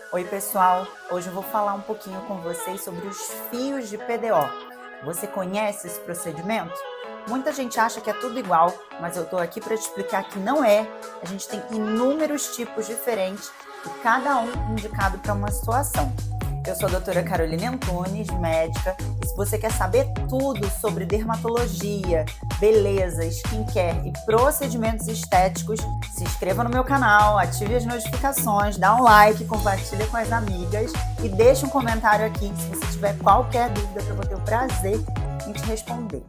Oi pessoal, hoje eu vou falar um pouquinho com vocês sobre os fios de PDO. Você conhece esse procedimento? Muita gente acha que é tudo igual, mas eu estou aqui para te explicar que não é. A gente tem inúmeros tipos diferentes e cada um indicado para uma situação. Eu sou a doutora Caroline Antunes, médica, e se você quer saber tudo sobre dermatologia, beleza, skincare e procedimentos estéticos, se inscreva no meu canal, ative as notificações, dá um like, compartilha com as amigas e deixa um comentário aqui se você tiver qualquer dúvida que eu vou ter o prazer em te responder.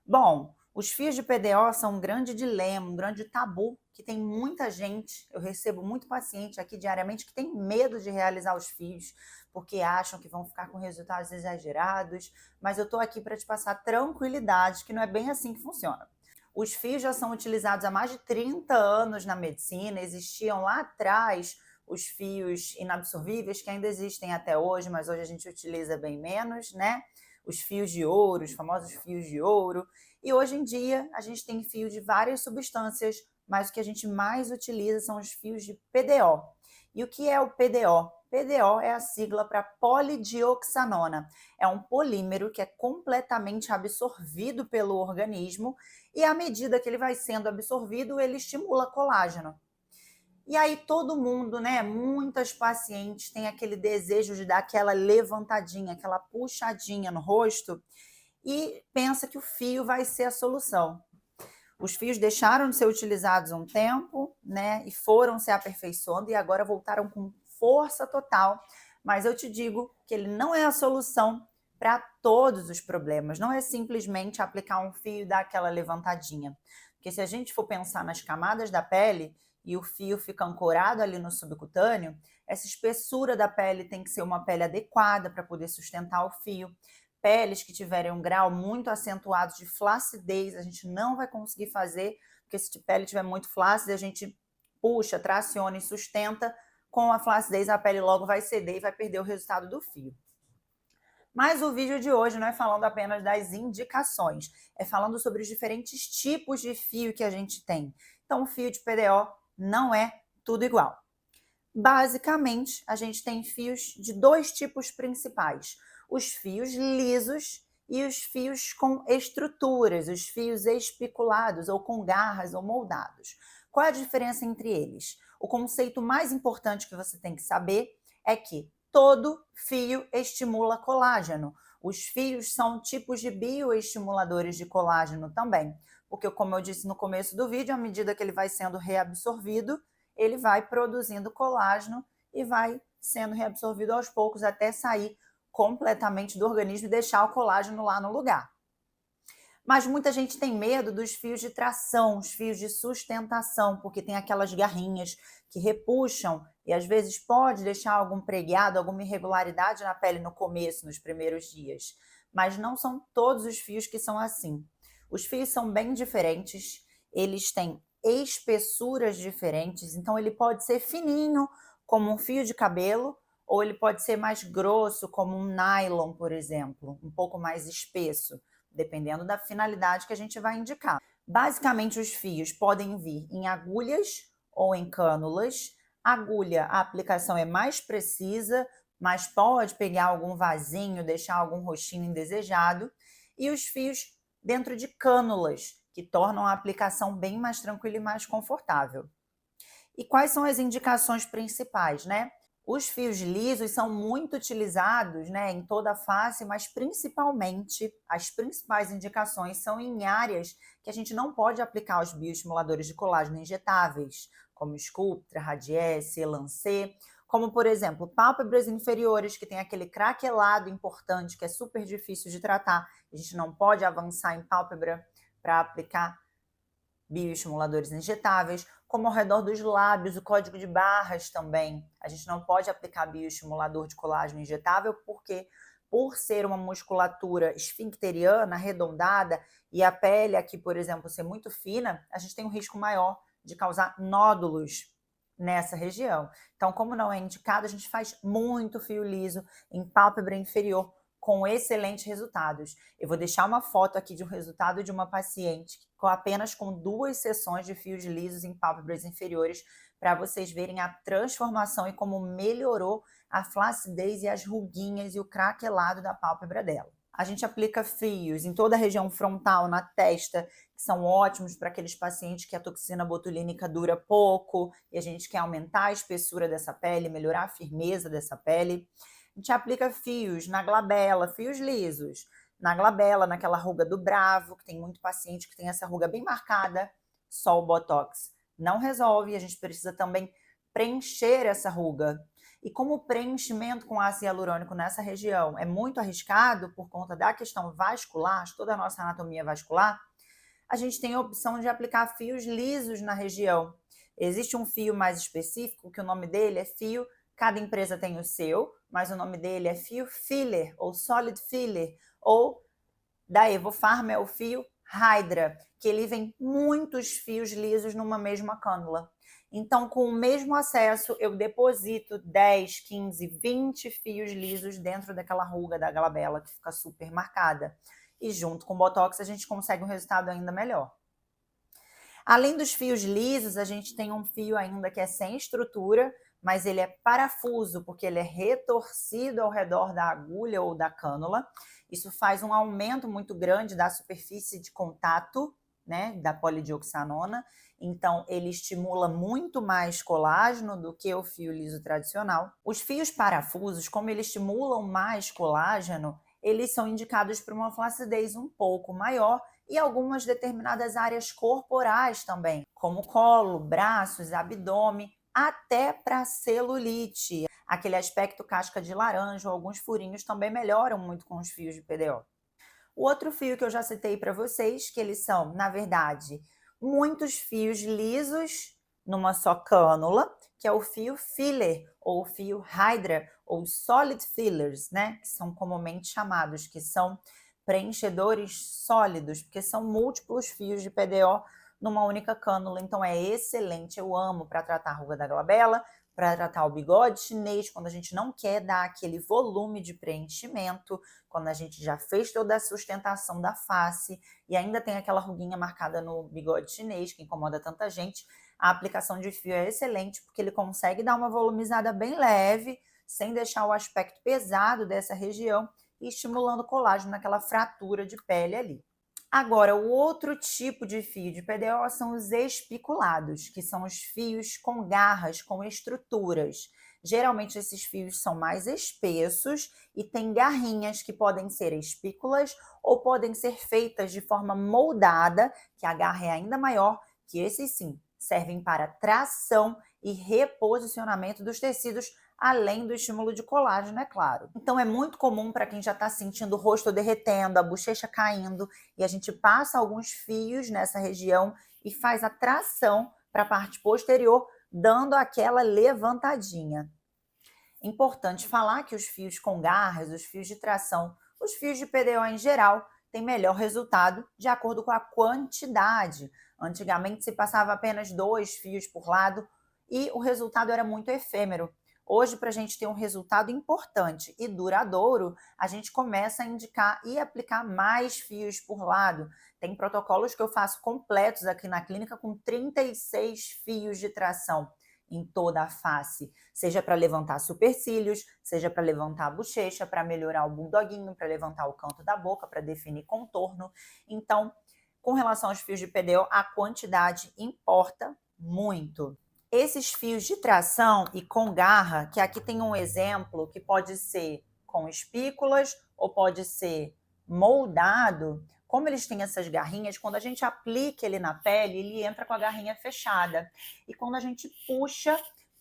Bom, os fios de PDO são um grande dilema, um grande tabu, que tem muita gente, eu recebo muito paciente aqui diariamente que tem medo de realizar os fios, porque acham que vão ficar com resultados exagerados, mas eu estou aqui para te passar tranquilidade, que não é bem assim que funciona. Os fios já são utilizados há mais de 30 anos na medicina, existiam lá atrás os fios inabsorvíveis, que ainda existem até hoje, mas hoje a gente utiliza bem menos, né? Os fios de ouro, os famosos fios de ouro. E hoje em dia a gente tem fio de várias substâncias, mas o que a gente mais utiliza são os fios de PDO. E o que é o PDO? PDO é a sigla para polidioxanona. É um polímero que é completamente absorvido pelo organismo e à medida que ele vai sendo absorvido, ele estimula colágeno. E aí todo mundo, né, muitas pacientes têm aquele desejo de dar aquela levantadinha, aquela puxadinha no rosto e pensa que o fio vai ser a solução. Os fios deixaram de ser utilizados um tempo, né, e foram se aperfeiçoando e agora voltaram com força total. Mas eu te digo que ele não é a solução para todos os problemas. Não é simplesmente aplicar um fio e dar aquela levantadinha. Porque se a gente for pensar nas camadas da pele e o fio fica ancorado ali no subcutâneo, essa espessura da pele tem que ser uma pele adequada para poder sustentar o fio. Peles que tiverem um grau muito acentuado de flacidez, a gente não vai conseguir fazer, porque se a pele estiver muito flácida, a gente puxa, traciona e sustenta, com a flacidez a pele logo vai ceder e vai perder o resultado do fio. Mas o vídeo de hoje não é falando apenas das indicações, é falando sobre os diferentes tipos de fio que a gente tem. Então, o fio de PDO não é tudo igual. Basicamente, a gente tem fios de dois tipos principais: os fios lisos e os fios com estruturas, os fios espiculados ou com garras ou moldados. Qual é a diferença entre eles? O conceito mais importante que você tem que saber é que todo fio estimula colágeno. Os fios são tipos de bioestimuladores de colágeno também, porque, como eu disse no começo do vídeo, à medida que ele vai sendo reabsorvido, ele vai produzindo colágeno e vai sendo reabsorvido aos poucos até sair completamente do organismo e deixar o colágeno lá no lugar. Mas muita gente tem medo dos fios de tração, os fios de sustentação, porque tem aquelas garrinhas que repuxam e às vezes pode deixar algum preguiado, alguma irregularidade na pele no começo, nos primeiros dias. Mas não são todos os fios que são assim. Os fios são bem diferentes, eles têm espessuras diferentes, então ele pode ser fininho, como um fio de cabelo, ou ele pode ser mais grosso, como um nylon, por exemplo, um pouco mais espesso, dependendo da finalidade que a gente vai indicar. Basicamente, os fios podem vir em agulhas ou em cânulas. Agulha, a aplicação é mais precisa, mas pode pegar algum vasinho, deixar algum rostinho indesejado. E os fios dentro de cânulas, que tornam a aplicação bem mais tranquila e mais confortável. E quais são as indicações principais, né? Os fios lisos são muito utilizados, né, em toda a face, mas principalmente as principais indicações são em áreas que a gente não pode aplicar os bioestimuladores de colágeno injetáveis, como Sculptra, Radiesse, Elancê, como, por exemplo, pálpebras inferiores, que tem aquele craquelado importante, que é super difícil de tratar. A gente não pode avançar em pálpebra para aplicar bioestimuladores injetáveis, como ao redor dos lábios, o código de barras também. A gente não pode aplicar bioestimulador de colágeno injetável porque, por ser uma musculatura esfincteriana, arredondada, e a pele aqui, por exemplo, ser muito fina, a gente tem um risco maior de causar nódulos nessa região. Então, como não é indicado, a gente faz muito fio liso em pálpebra inferior com excelentes resultados. Eu vou deixar uma foto aqui de um resultado de uma paciente apenas com 2 sessões de fios lisos em pálpebras inferiores para vocês verem a transformação e como melhorou a flacidez e as ruguinhas e o craquelado da pálpebra dela. A gente aplica fios em toda a região frontal, na testa, que são ótimos para aqueles pacientes que a toxina botulínica dura pouco e a gente quer aumentar a espessura dessa pele, melhorar a firmeza dessa pele. A gente aplica fios na glabela, fios lisos, na glabela, naquela ruga do bravo, que tem muito paciente que tem essa ruga bem marcada, só o Botox não resolve, a gente precisa também preencher essa ruga. E como o preenchimento com ácido hialurônico nessa região é muito arriscado por conta da questão vascular, de toda a nossa anatomia vascular, a gente tem a opção de aplicar fios lisos na região. Existe um fio mais específico, que o nome dele é fio, cada empresa tem o seu, mas o nome dele é fio filler, ou solid filler, ou da Evofarma é o fio Hydra, que ele vem muitos fios lisos numa mesma cânula. Então, com o mesmo acesso, eu deposito 10, 15, 20 fios lisos dentro daquela ruga da glabela, que fica super marcada. E junto com o Botox, a gente consegue um resultado ainda melhor. Além dos fios lisos, a gente tem um fio ainda que é sem estrutura, mas ele é parafuso, porque ele é retorcido ao redor da agulha ou da cânula. Isso faz um aumento muito grande da superfície de contato, né, da polidioxanona. Então, ele estimula muito mais colágeno do que o fio liso tradicional. Os fios parafusos, como eles estimulam mais colágeno, eles são indicados para uma flacidez um pouco maior e algumas determinadas áreas corporais também, como colo, braços, abdômen, até para celulite. Aquele aspecto casca de laranja ou alguns furinhos também melhoram muito com os fios de PDO. O outro fio que eu já citei para vocês, que eles são, na verdade, muitos fios lisos numa só cânula, que é o fio filler, ou o fio Hydra, ou solid fillers, né? Que são comumente chamados, que são preenchedores sólidos, porque são múltiplos fios de PDO numa única cânula, então é excelente, eu amo para tratar a ruga da glabela, para tratar o bigode chinês, quando a gente não quer dar aquele volume de preenchimento, quando a gente já fez toda a sustentação da face e ainda tem aquela ruguinha marcada no bigode chinês que incomoda tanta gente, a aplicação de fio é excelente porque ele consegue dar uma volumizada bem leve, sem deixar o aspecto pesado dessa região e estimulando o colágeno naquela fratura de pele ali. Agora, o outro tipo de fio de PDO são os espiculados, que são os fios com garras, com estruturas. Geralmente, esses fios são mais espessos e têm garrinhas que podem ser espículas ou podem ser feitas de forma moldada, que a garra é ainda maior, que esses sim servem para tração e reposicionamento dos tecidos, além do estímulo de colágeno, é claro. Então é muito comum para quem já está sentindo o rosto derretendo, a bochecha caindo, e a gente passa alguns fios nessa região e faz a tração para a parte posterior, dando aquela levantadinha. Importante falar que os fios com garras, os fios de tração, os fios de PDO em geral, têm melhor resultado de acordo com a quantidade. Antigamente se passava apenas 2 fios por lado e o resultado era muito efêmero. Hoje, para a gente ter um resultado importante e duradouro, a gente começa a indicar e aplicar mais fios por lado. Tem protocolos que eu faço completos aqui na clínica com 36 fios de tração em toda a face, seja para levantar supercílios, seja para levantar a bochecha, para melhorar o bulldoguinho, para levantar o canto da boca, para definir contorno. Então, com relação aos fios de PDO, a quantidade importa muito. Esses fios de tração e com garra, que aqui tem um exemplo que pode ser com espículas ou pode ser moldado, como eles têm essas garrinhas, quando a gente aplica ele na pele, ele entra com a garrinha fechada. E quando a gente puxa,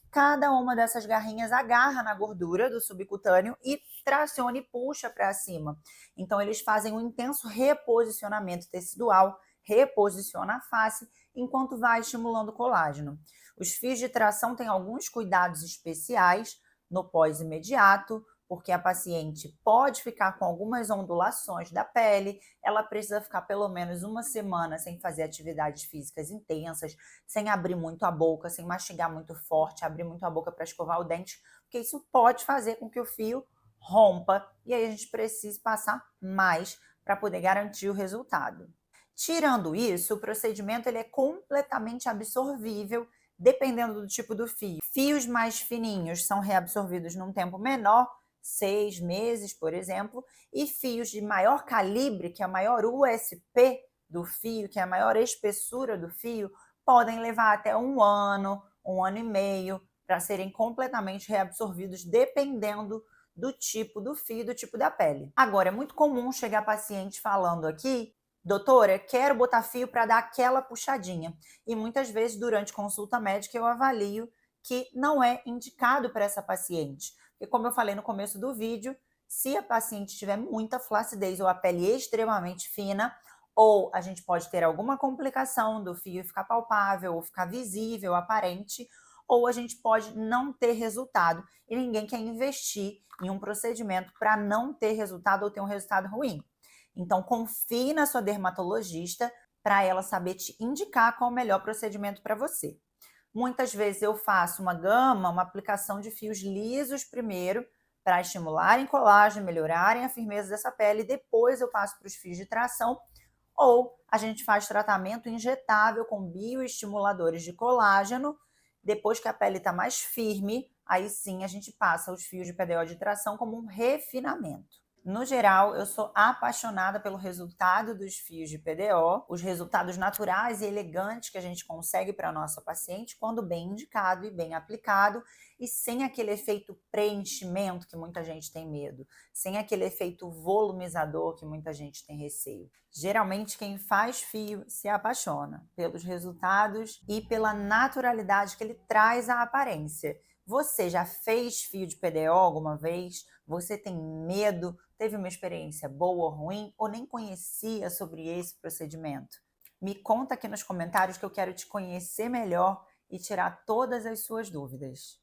cada uma dessas garrinhas agarra na gordura do subcutâneo e traciona e puxa para cima. Então, eles fazem um intenso reposicionamento tecidual, reposiciona a face, enquanto vai estimulando o colágeno. Os fios de tração têm alguns cuidados especiais no pós-imediato, porque a paciente pode ficar com algumas ondulações da pele, ela precisa ficar pelo menos uma semana sem fazer atividades físicas intensas, sem abrir muito a boca, sem mastigar muito forte, abrir muito a boca para escovar o dente, porque isso pode fazer com que o fio rompa e aí a gente precisa passar mais para poder garantir o resultado. Tirando isso, o procedimento ele é completamente absorvível dependendo do tipo do fio. Fios mais fininhos são reabsorvidos num tempo menor, 6 meses, por exemplo, e fios de maior calibre, que é a maior USP do fio, que é a maior espessura do fio, podem levar até um ano e meio, para serem completamente reabsorvidos, dependendo do tipo do fio e do tipo da pele. Agora, é muito comum chegar paciente falando aqui: doutora, quero botar fio para dar aquela puxadinha. E muitas vezes, durante consulta médica, eu avalio que não é indicado para essa paciente. Porque, como eu falei no começo do vídeo, se a paciente tiver muita flacidez ou a pele extremamente fina, ou a gente pode ter alguma complicação do fio ficar palpável, ou ficar visível, aparente, ou a gente pode não ter resultado. E ninguém quer investir em um procedimento para não ter resultado ou ter um resultado ruim. Então, confie na sua dermatologista para ela saber te indicar qual é o melhor procedimento para você. Muitas vezes eu faço uma aplicação de fios lisos primeiro, para estimularem colágeno, melhorarem a firmeza dessa pele, e depois eu passo para os fios de tração, ou a gente faz tratamento injetável com bioestimuladores de colágeno. Depois que a pele está mais firme, aí sim a gente passa os fios de PDO de tração como um refinamento. No geral, eu sou apaixonada pelo resultado dos fios de PDO, os resultados naturais e elegantes que a gente consegue para a nossa paciente quando bem indicado e bem aplicado e sem aquele efeito preenchimento que muita gente tem medo, sem aquele efeito volumizador que muita gente tem receio. Geralmente, quem faz fio se apaixona pelos resultados e pela naturalidade que ele traz à aparência. Você já fez fio de PDO alguma vez? Você tem medo? Teve uma experiência boa ou ruim? Ou nem conhecia sobre esse procedimento? Me conta aqui nos comentários que eu quero te conhecer melhor e tirar todas as suas dúvidas.